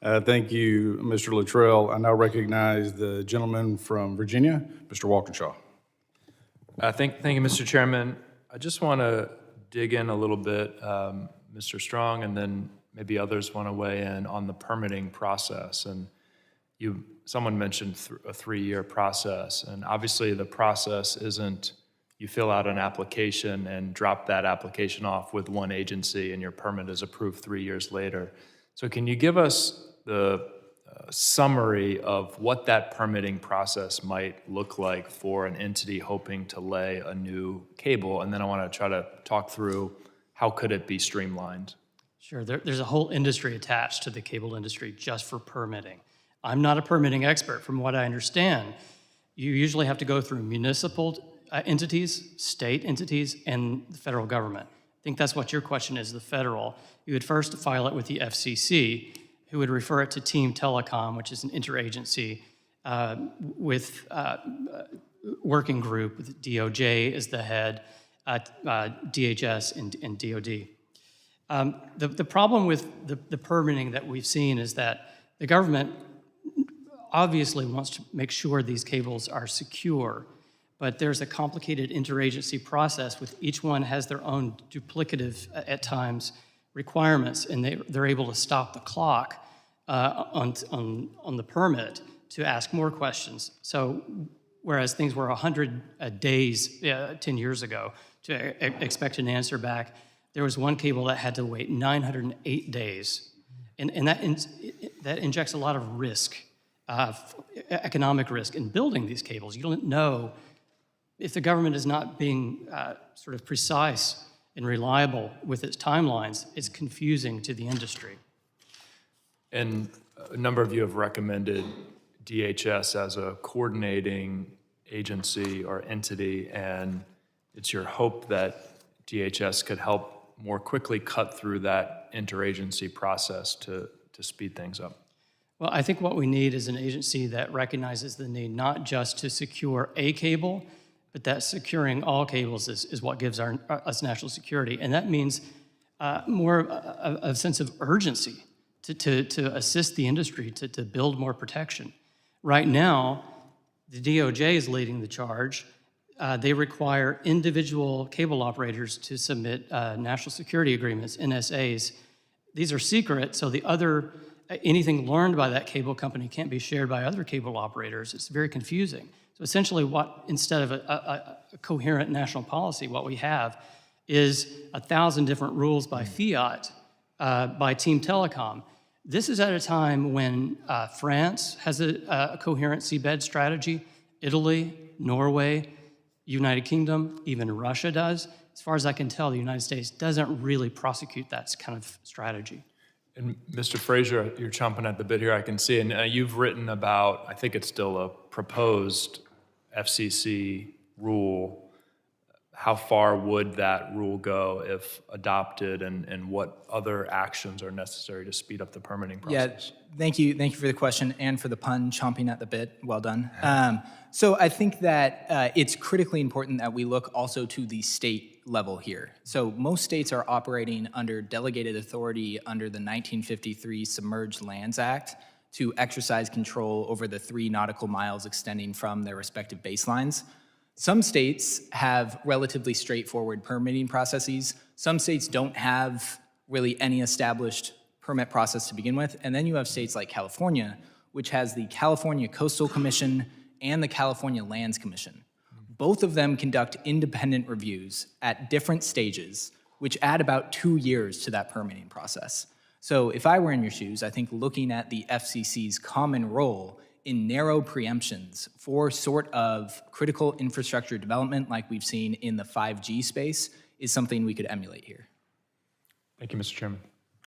Thank you, Mr. Luttrell. I now recognize the gentleman from Virginia, Mr. Walkinshaw. Thank you, Mr. Chairman. I just want to dig in a little bit, Mr. Strong, and then maybe others want to weigh in on the permitting process. And someone mentioned a 3-year process, and obviously the process isn't you fill out an application and drop that application off with one agency and your permit is approved 3 years later. So can you give us the summary of what that permitting process might look like for an entity hoping to lay a new cable? And then I want to try to talk through how could it be streamlined? Sure, there's a whole industry attached to the cable industry just for permitting. I'm not a permitting expert. From what I understand, you usually have to go through municipal entities, state entities, and the federal government. I think that's what your question is, the federal. You would first file it with the FCC, who would refer it to Team Telecom, which is an interagency with working group with DOJ as the head, DHS and DOD. The problem with the permitting that we've seen is that the government obviously wants to make sure these cables are secure, but there's a complicated interagency process with each one has their own duplicative, at times, requirements, and they're able to stop the clock on the permit to ask more questions. So whereas things were 100 days 10 years ago to expect an answer back, there was one cable that had to wait 908 days. And that injects a lot of risk, economic risk in building these cables. You don't know if the government is not being sort of precise and reliable with its timelines, it's confusing to the industry. And a number of you have recommended DHS as a coordinating agency or entity, and it's your hope that DHS could help more quickly cut through that interagency process to speed things up. Well, I think what we need is an agency that recognizes the need not just to secure a cable, but that securing all cables is what gives us national security. And that means more of a sense of urgency to assist the industry to build more protection. Right now, the DOJ is leading the charge. They require individual cable operators to submit national security agreements, NSAs. These are secret, so anything learned by that cable company can't be shared by other cable operators. It's very confusing. So essentially instead of a coherent national policy, what we have is 1,000 different rules by fiat by Team Telecom. This is at a time when France has a coherent seabed strategy, Italy, Norway, United Kingdom, even Russia does. As far as I can tell, the United States doesn't really prosecute that kind of strategy. And Mr. Frazier, you're chomping at the bit here, I can see, and you've written about, I think it's still a proposed FCC rule. How far would that rule go if adopted, and what other actions are necessary to speed up the permitting process? Yeah, thank you for the question and for the pun, chomping at the bit, well done. So I think that it's critically important that we look also to the state level here. So most states are operating under delegated authority under the 1953 Submerged Lands Act to exercise control over the 3 nautical miles extending from their respective baselines. Some states have relatively straightforward permitting processes. Some states don't have really any established permit process to begin with. And then you have states like California, which has the California Coastal Commission and the California Lands Commission. Both of them conduct independent reviews at different stages, which add about 2 years to that permitting process. So if I were in your shoes, I think looking at the FCC's common role in narrow preemptions for sort of critical infrastructure development like we've seen in the 5G space is something we could emulate here. Thank you, Mr. Chairman.